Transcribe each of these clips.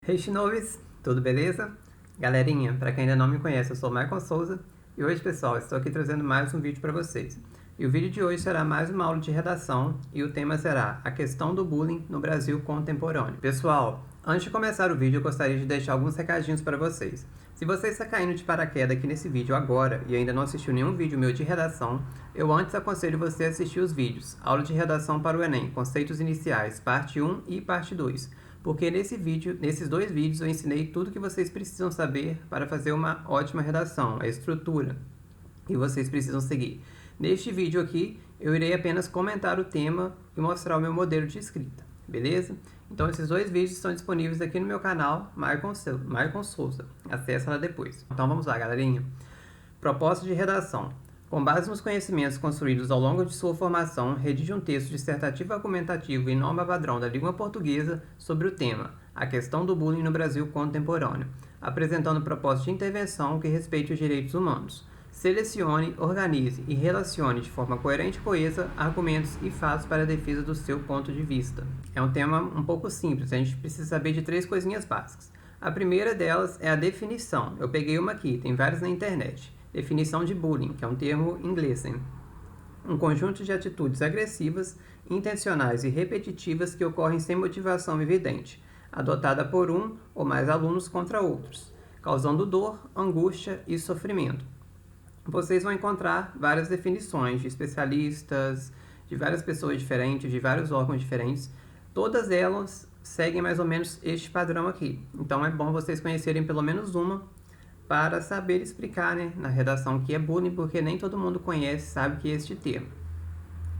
Hey Shinovis, tudo beleza? Galerinha, para quem ainda não me conhece, eu sou o Michael Souza e hoje, pessoal, estou aqui trazendo mais um vídeo para vocês. E o vídeo de hoje será mais uma aula de redação e o tema será a questão do bullying no Brasil contemporâneo. Pessoal, antes de começar o vídeo, eu gostaria de deixar alguns recadinhos para vocês. Se você está caindo de paraquedas aqui nesse vídeo agora e ainda não assistiu nenhum vídeo meu de redação, eu antes aconselho você a assistir os vídeos Aula de Redação para o Enem, Conceitos Iniciais, parte 1 e parte 2. Porque nesses dois vídeos eu ensinei tudo que vocês precisam saber para fazer uma ótima redação, a estrutura que vocês precisam seguir. Neste vídeo aqui, eu irei apenas comentar o tema e mostrar o meu modelo de escrita, beleza? Então esses dois vídeos estão disponíveis aqui no meu canal, Michael Souza. Acesse lá depois. Então vamos lá, galerinha. Proposta de redação. Com base nos conhecimentos construídos ao longo de sua formação, redige um texto dissertativo argumentativo em norma padrão da língua portuguesa sobre o tema, a questão do bullying no Brasil contemporâneo, apresentando proposta de intervenção que respeite os direitos humanos. Selecione, organize e relacione de forma coerente e coesa argumentos e fatos para a defesa do seu ponto de vista. É um tema um pouco simples, a gente precisa saber de 3 coisinhas básicas. A primeira delas é a definição. Eu peguei uma aqui, tem várias na internet. Definição de bullying, que é um termo inglês, hein? Um conjunto de atitudes agressivas, intencionais e repetitivas que ocorrem sem motivação evidente, adotada por um ou mais alunos contra outros, causando dor, angústia e sofrimento. Vocês vão encontrar várias definições de especialistas, de várias pessoas diferentes, de vários órgãos diferentes. Todas elas seguem mais ou menos este padrão aqui. Então é bom vocês conhecerem pelo menos uma para saber explicar, né, na redação o que é bullying, porque nem todo mundo conhece, sabe que é este termo.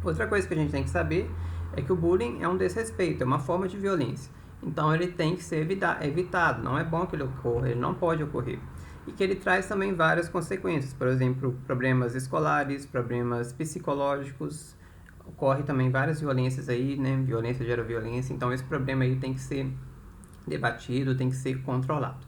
Outra coisa que a gente tem que saber é que o bullying é um desrespeito, é uma forma de violência. Então ele tem que ser evitado, não é bom que ele ocorra, ele não pode ocorrer. E que ele traz também várias consequências, por exemplo, problemas escolares, problemas psicológicos, ocorre também várias violências aí, né, violência gera violência, então esse problema aí tem que ser debatido, tem que ser controlado.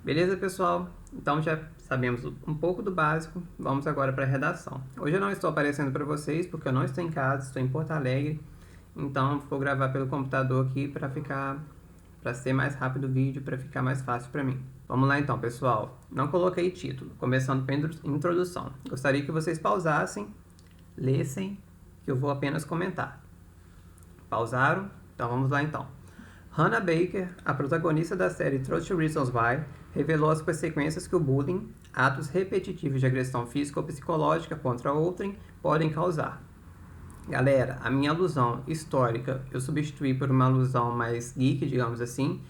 Beleza, pessoal? Então já sabemos um pouco do básico, vamos agora para a redação. Hoje eu não estou aparecendo para vocês porque eu não estou em casa, estou em Porto Alegre, então vou gravar pelo computador aqui para ser mais rápido o vídeo, para ficar mais fácil para mim. Vamos lá então, pessoal. Não coloquei título, começando pela introdução. Gostaria que vocês pausassem, lessem, que eu vou apenas comentar. Pausaram? Então vamos lá então. Hannah Baker, a protagonista da série 13 Reasons Why, revelou as consequências que o bullying, atos repetitivos de agressão física ou psicológica contra outrem, podem causar. Galera, a minha alusão histórica eu substituí por uma alusão mais geek, digamos assim,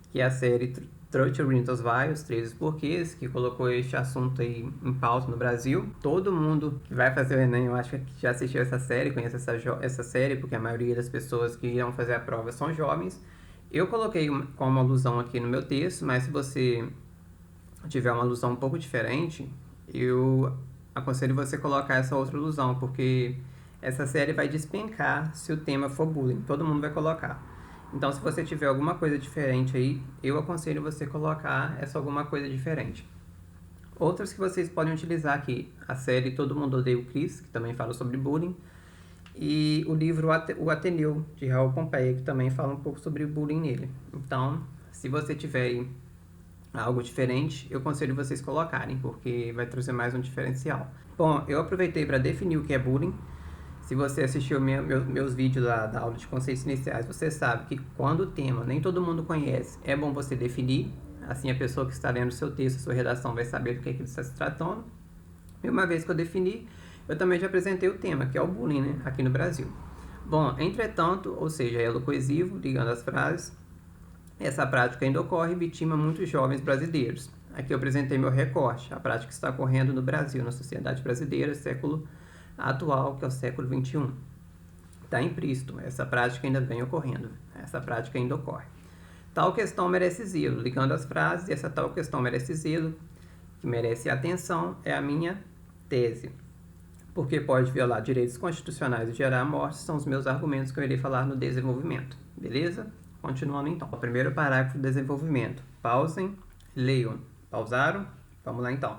que é a série 13 Reasons Why, os 13 porquês, que colocou este assunto aí em pauta no Brasil. Todo mundo que vai fazer o Enem, eu acho que já assistiu essa série, conhece essa série, porque a maioria das pessoas que irão fazer a prova são jovens. Eu coloquei como alusão aqui no meu texto, mas se você tiver uma alusão um pouco diferente, eu aconselho você colocar essa outra alusão, porque essa série vai despencar se o tema for bullying, todo mundo vai colocar. Então, se você tiver alguma coisa diferente aí, eu aconselho você colocar essa alguma coisa diferente. Outras que vocês podem utilizar aqui, a série Todo Mundo Odeia o Chris, que também fala sobre bullying, e o livro O Ateneu, de Raul Pompeia, que também fala um pouco sobre o bullying nele. Então, se você tiver algo diferente, eu aconselho vocês colocarem, porque vai trazer mais um diferencial. Bom, eu aproveitei para definir o que é bullying. Se você assistiu meus vídeos da aula de conceitos iniciais, você sabe que quando o tema nem todo mundo conhece, é bom você definir. Assim, a pessoa que está lendo o seu texto, a sua redação, vai saber do que ele está se tratando. E uma vez que eu defini, eu também já apresentei o tema, que é o bullying, né, aqui no Brasil. Bom, entretanto, ou seja, elo coesivo, ligando as frases, essa prática ainda ocorre e vitima muitos jovens brasileiros. Aqui eu apresentei meu recorte, a prática que está ocorrendo no Brasil, na sociedade brasileira, século atual, que é o século XXI. Está implícito, essa prática ainda vem ocorrendo, essa prática ainda ocorre. Tal questão merece zelo, ligando as frases, e essa tal questão merece zelo, que merece atenção, é a minha tese. Porque pode violar direitos constitucionais e gerar morte, são os meus argumentos que eu irei falar no desenvolvimento. Beleza? Continuando então. O primeiro parágrafo do desenvolvimento. Pausem, leiam. Pausaram? Vamos lá então.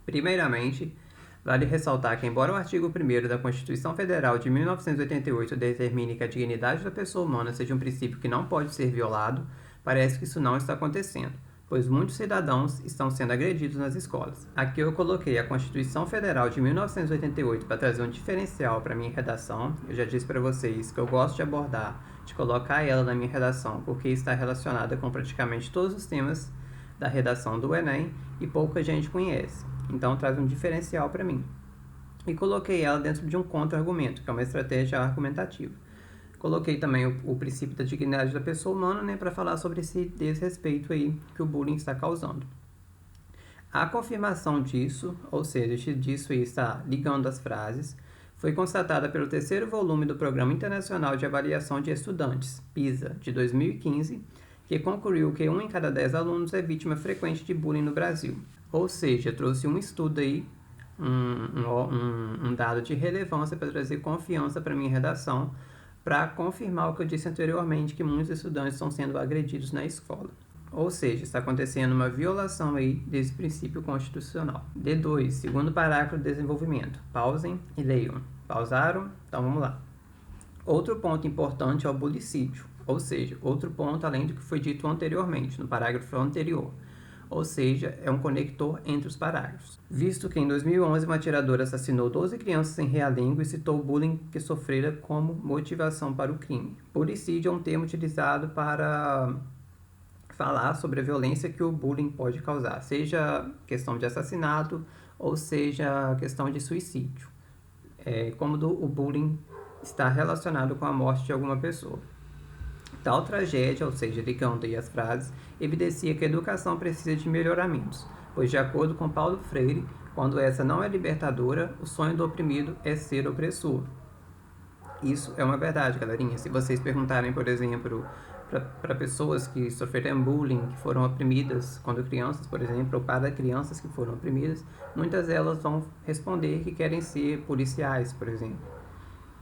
Primeiramente, vale ressaltar que, embora o artigo 1º da Constituição Federal de 1988 determine que a dignidade da pessoa humana seja um princípio que não pode ser violado, parece que isso não está acontecendo, pois muitos cidadãos estão sendo agredidos nas escolas. Aqui eu coloquei a Constituição Federal de 1988 para trazer um diferencial para minha redação. Eu já disse para vocês que eu gosto de colocar ela na minha redação, porque está relacionada com praticamente todos os temas da redação do Enem e pouca gente conhece. Então traz um diferencial para mim. E coloquei ela dentro de um contra-argumento, que é uma estratégia argumentativa. Coloquei também o princípio da dignidade da pessoa humana, né, para falar sobre esse desrespeito aí que o bullying está causando. A confirmação disso, ou seja, disso aí está ligando as frases, foi constatada pelo terceiro volume do Programa Internacional de Avaliação de Estudantes, PISA, de 2015, que concluiu que 1 em cada 10 alunos é vítima frequente de bullying no Brasil. Ou seja, trouxe um estudo aí, um dado de relevância para trazer confiança para a minha redação, para confirmar o que eu disse anteriormente, que muitos estudantes estão sendo agredidos na escola. Ou seja, está acontecendo uma violação aí desse princípio constitucional. D2, segundo parágrafo do desenvolvimento. Pausem e leiam. Pausaram? Então vamos lá. Outro ponto importante é o bulicídio, ou seja, outro ponto além do que foi dito anteriormente, no parágrafo anterior. Ou seja, é um conector entre os parágrafos. Visto que em 2011 uma atiradora assassinou 12 crianças em Realengo e citou o bullying que sofrera como motivação para o crime. Bulicídio é um termo utilizado para falar sobre a violência que o bullying pode causar, seja questão de assassinato ou seja questão de suicídio. Como o bullying está relacionado com a morte de alguma pessoa. Tal tragédia, ou seja, ligando aí as frases, evidencia que a educação precisa de melhoramentos, pois, de acordo com Paulo Freire, quando essa não é libertadora, o sonho do oprimido é ser opressor. Isso é uma verdade, galerinha. Se vocês perguntarem, por exemplo, para pessoas que sofreram bullying, que foram oprimidas quando crianças, por exemplo, ou para crianças que foram oprimidas, muitas delas vão responder que querem ser policiais, por exemplo.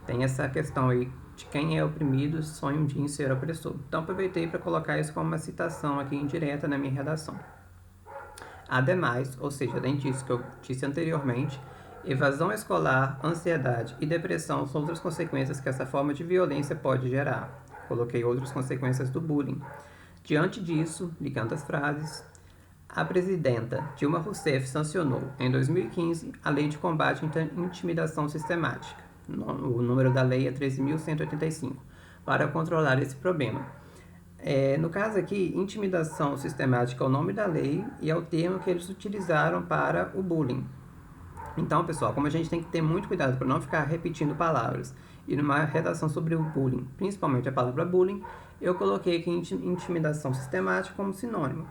Tem essa questão aí de quem é oprimido sonha um dia em ser opressor. Então aproveitei para colocar isso como uma citação aqui indireta na minha redação. Ademais, ou seja, além disso que eu disse anteriormente, evasão escolar, ansiedade e depressão são outras consequências que essa forma de violência pode gerar. Coloquei outras consequências do bullying. Diante disso, ligando as frases, a presidenta Dilma Rousseff sancionou, em 2015, a Lei de Combate à Intimidação Sistemática. O número da lei é 13.185, para controlar esse problema. No caso aqui, intimidação sistemática é o nome da lei e é o termo que eles utilizaram para o bullying. Então, pessoal, como a gente tem que ter muito cuidado para não ficar repetindo palavras, e numa redação sobre o bullying, principalmente a palavra bullying, eu coloquei aqui intimidação sistemática como sinônimo.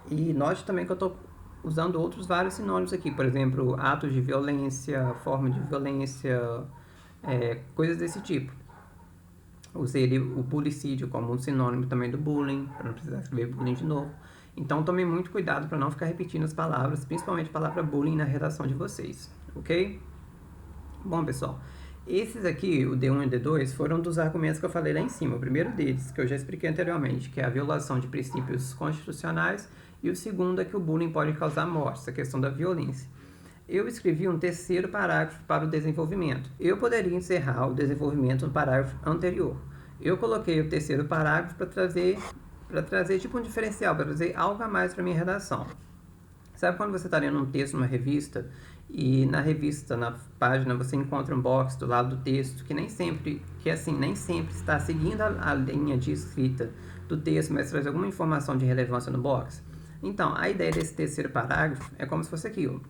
E note também que eu estou usando outros vários sinônimos aqui, por exemplo, atos de violência, forma de violência, coisas desse tipo. Usei o bulicídio como um sinônimo também do bullying, para não precisar escrever bullying de novo. Então tomem muito cuidado para não ficar repetindo as palavras, principalmente a palavra bullying na redação de vocês, ok? Bom, pessoal, esses aqui, o D1 e o D2, foram dos argumentos que eu falei lá em cima. O primeiro deles, que eu já expliquei anteriormente, que é a violação de princípios constitucionais, e o segundo é que o bullying pode causar morte, essa questão da violência. Eu escrevi um terceiro parágrafo para o desenvolvimento. Eu poderia encerrar o desenvolvimento no parágrafo anterior. Eu coloquei o terceiro parágrafo para trazer tipo um diferencial, para trazer algo a mais para minha redação. Sabe quando você está lendo um texto numa revista e na revista, na página, você encontra um box do lado do texto que nem sempre está seguindo a linha de escrita do texto, mas traz alguma informação de relevância no box? Então, a ideia desse terceiro parágrafo é como se fosse aquilo.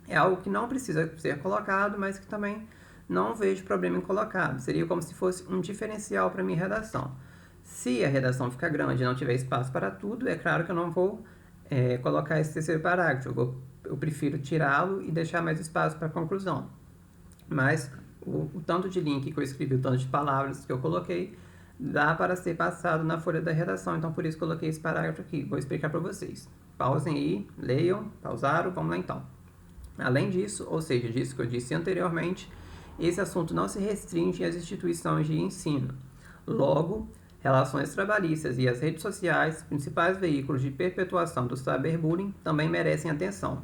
É algo que não precisa ser colocado, mas que também não vejo problema em colocado. Seria como se fosse um diferencial para a minha redação. Se a redação ficar grande e não tiver espaço para tudo, é claro que eu não vou colocar esse terceiro parágrafo. Eu prefiro tirá-lo e deixar mais espaço para a conclusão. Mas o tanto de link que eu escrevi, o tanto de palavras que eu coloquei, dá para ser passado na folha da redação. Então, por isso, coloquei esse parágrafo aqui. Vou explicar para vocês. Pausem aí, leiam, pausaram, vamos lá então. Além disso, ou seja, disso que eu disse anteriormente, esse assunto não se restringe às instituições de ensino. Logo, relações trabalhistas e as redes sociais, principais veículos de perpetuação do cyberbullying, também merecem atenção.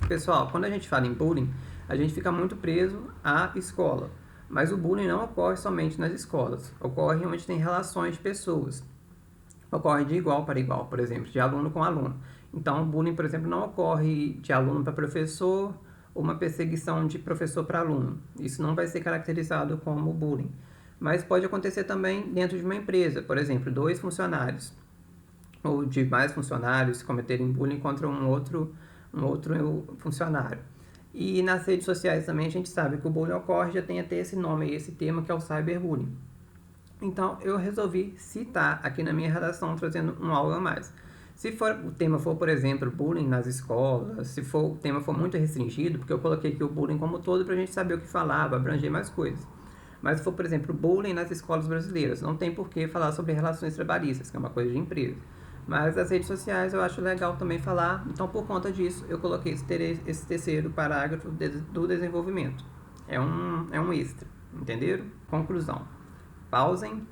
Pessoal, quando a gente fala em bullying, a gente fica muito preso à escola. Mas o bullying não ocorre somente nas escolas, ocorre onde tem relações de pessoas. ocorre de igual para igual, por exemplo, de aluno com aluno. Então, o bullying, por exemplo, não ocorre de aluno para professor ou uma perseguição de professor para aluno. Isso não vai ser caracterizado como bullying. Mas pode acontecer também dentro de uma empresa, por exemplo, 2 funcionários ou de mais funcionários cometerem bullying contra um outro funcionário. E nas redes sociais também a gente sabe que o bullying ocorre, já tem até esse nome, esse termo que é o cyberbullying. Então eu resolvi citar aqui na minha redação, trazendo um algo a mais. Se o tema for, por exemplo, bullying nas escolas, se o tema for muito restringido, porque eu coloquei aqui o bullying como todo para a gente saber o que falava, abranger mais coisas. Mas se for, por exemplo, bullying nas escolas brasileiras, não tem por que falar sobre relações trabalhistas, que é uma coisa de empresa. Mas as redes sociais eu acho legal também falar, então por conta disso eu coloquei esse terceiro parágrafo do desenvolvimento. É um extra, entenderam? Conclusão. Pausem,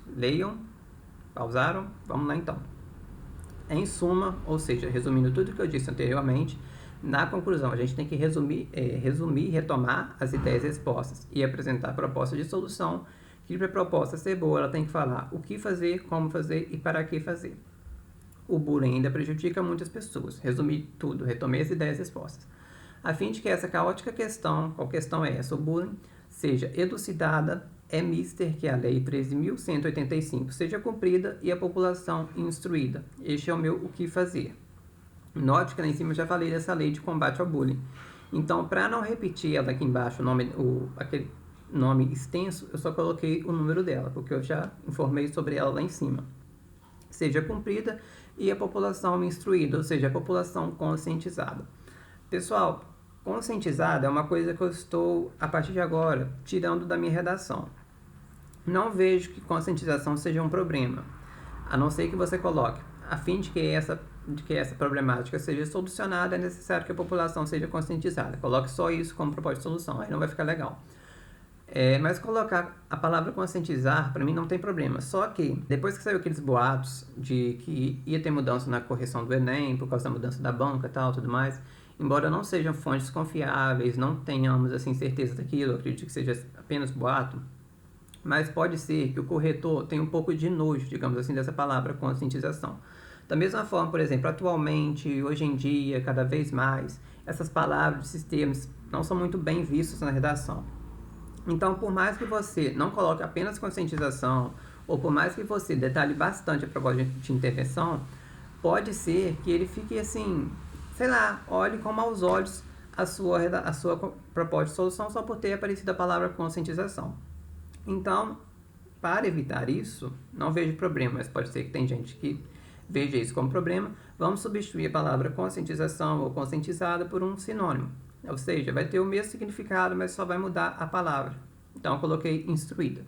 leiam, pausaram, vamos lá então. Em suma, ou seja, resumindo tudo que eu disse anteriormente, na conclusão a gente tem que resumir, retomar as ideias expostas e apresentar propostas de solução, que para a proposta ser boa ela tem que falar o que fazer, como fazer e para que fazer. O bullying ainda prejudica muitas pessoas. Resumi tudo, retomei as ideias expostas. A fim de que essa caótica questão, qual questão é essa, o bullying, seja elucidada, é mister que a Lei 13.185 seja cumprida e a população instruída. Este é o meu o que fazer. Note que lá em cima eu já falei dessa lei de combate ao bullying. Então, para não repetir ela aqui embaixo, aquele nome extenso, eu só coloquei o número dela, porque eu já informei sobre ela lá em cima. Seja cumprida e a população instruída, ou seja, a população conscientizada. Pessoal, conscientizada é uma coisa que eu estou, a partir de agora, tirando da minha redação. Não vejo que conscientização seja um problema, a não ser que você coloque, a fim de que essa problemática seja solucionada, é necessário que a população seja conscientizada. Coloque só isso como proposta de solução, aí não vai ficar legal. Mas colocar a palavra conscientizar, para mim não tem problema. Só que, depois que saiu aqueles boatos de que ia ter mudança na correção do Enem, por causa da mudança da banca e tal, tudo mais, embora não sejam fontes confiáveis, não tenhamos assim certeza daquilo, acredito que seja apenas boato, mas pode ser que o corretor tenha um pouco de nojo, digamos assim, dessa palavra conscientização. Da mesma forma, por exemplo, atualmente, hoje em dia, cada vez mais, essas palavras, esses termos não são muito bem vistos na redação. Então, por mais que você não coloque apenas conscientização, ou por mais que você detalhe bastante a proposta de intervenção, pode ser que ele fique assim, sei lá, olhe com maus olhos a sua proposta de solução só por ter aparecido a palavra conscientização. Então, para evitar isso, não vejo problema, mas pode ser que tem gente que veja isso como problema, vamos substituir a palavra conscientização ou conscientizada por um sinônimo. Ou seja, vai ter o mesmo significado, mas só vai mudar a palavra. Então, eu coloquei instruída.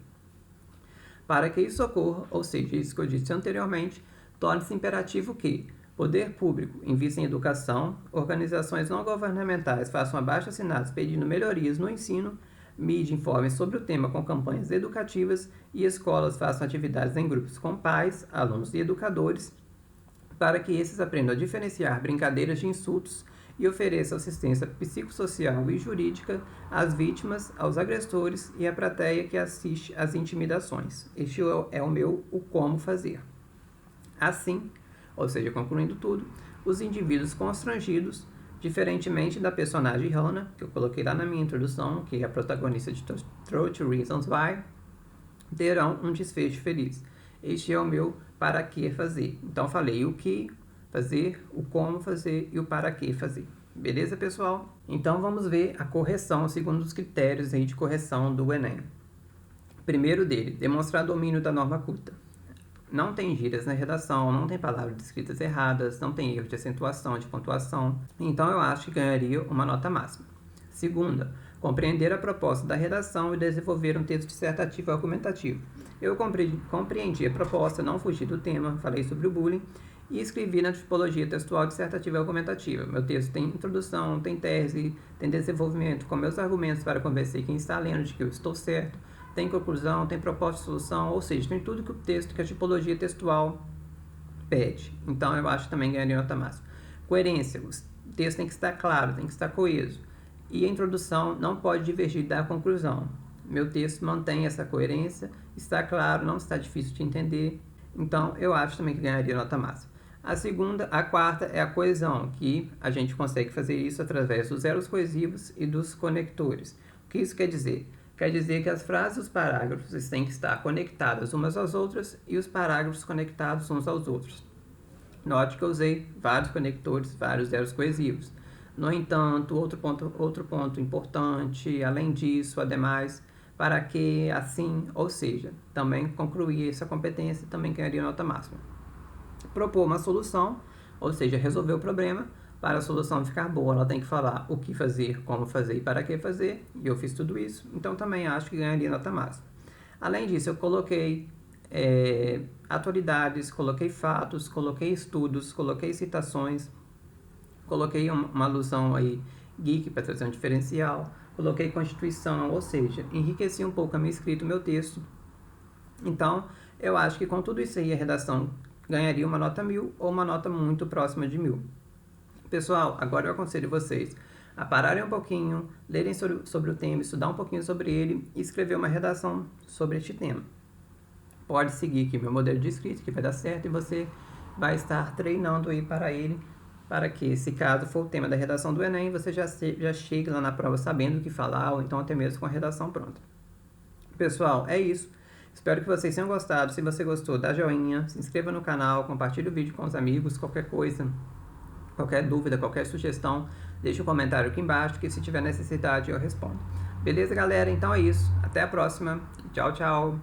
Para que isso ocorra, ou seja, isso que eu disse anteriormente, torna-se imperativo que poder público invista em educação, organizações não governamentais façam abaixo-assinados pedindo melhorias no ensino, mídia informe sobre o tema com campanhas educativas e escolas façam atividades em grupos com pais, alunos e educadores, para que esses aprendam a diferenciar brincadeiras de insultos e ofereça assistência psicossocial e jurídica às vítimas, aos agressores e à plateia que assiste às intimidações. Este é o como fazer. Assim, ou seja, concluindo tudo, os indivíduos constrangidos, diferentemente da personagem Hannah, que eu coloquei lá na minha introdução, que é a protagonista de 30 Reasons Why, terão um desfecho feliz. Este é o meu para que fazer. Então, falei o que fazer, o como fazer e o para que fazer. Beleza, pessoal? Então, vamos ver a correção segundo os critérios aí de correção do Enem. Primeiro dele, demonstrar domínio da norma culta. Não tem gírias na redação, não tem palavras escritas erradas, não tem erro de acentuação, de pontuação. Então, eu acho que ganharia uma nota máxima. Segunda, compreender a proposta da redação e desenvolver um texto dissertativo argumentativo. Eu compreendi a proposta, não fugi do tema, falei sobre o bullying e escrevi na tipologia textual dissertativa e argumentativa. Meu texto tem introdução, tem tese, tem desenvolvimento com meus argumentos para convencer quem está lendo de que eu estou certo, tem conclusão, tem proposta de solução, ou seja, tem tudo que o texto, que a tipologia textual pede. Então, eu acho que também ganharia nota máxima. Coerência, o texto tem que estar claro, tem que estar coeso. E a introdução não pode divergir da conclusão. Meu texto mantém essa coerência, está claro, não está difícil de entender. Então, eu acho também que ganharia nota máxima. A quarta é a coesão, que a gente consegue fazer isso através dos elos coesivos e dos conectores. O que isso quer dizer? Quer dizer que as frases e os parágrafos têm que estar conectadas umas às outras e os parágrafos conectados uns aos outros. Note que eu usei vários conectores, vários elos coesivos. No entanto, outro ponto importante, além disso, ademais, para que, assim, ou seja, também concluir essa competência, também ganharia nota máxima. Propor uma solução, ou seja, resolver o problema. Para a solução ficar boa, ela tem que falar o que fazer, como fazer e para que fazer, e eu fiz tudo isso, então também acho que ganharia nota máxima. Além disso, eu coloquei atualidades, coloquei fatos, coloquei estudos, coloquei citações, coloquei uma alusão aí geek para trazer um diferencial, coloquei Constituição, ou seja, enriqueci um pouco a minha escrita, o meu texto. Então, eu acho que com tudo isso aí a redação ganharia uma nota 1000 ou uma nota muito próxima de 1000. Pessoal, agora eu aconselho vocês a pararem um pouquinho, lerem sobre o tema, estudar um pouquinho sobre ele e escrever uma redação sobre este tema. Pode seguir aqui meu modelo de escrita, que vai dar certo, e você vai estar treinando aí para ele, para que, se caso for o tema da redação do Enem, você já chegue lá na prova sabendo o que falar, ou então até mesmo com a redação pronta. Pessoal, é isso. Espero que vocês tenham gostado. Se você gostou, dá joinha, se inscreva no canal, compartilhe o vídeo com os amigos, qualquer coisa, qualquer dúvida, qualquer sugestão, deixe um comentário aqui embaixo, que se tiver necessidade eu respondo. Beleza, galera? Então é isso. Até a próxima. Tchau, tchau.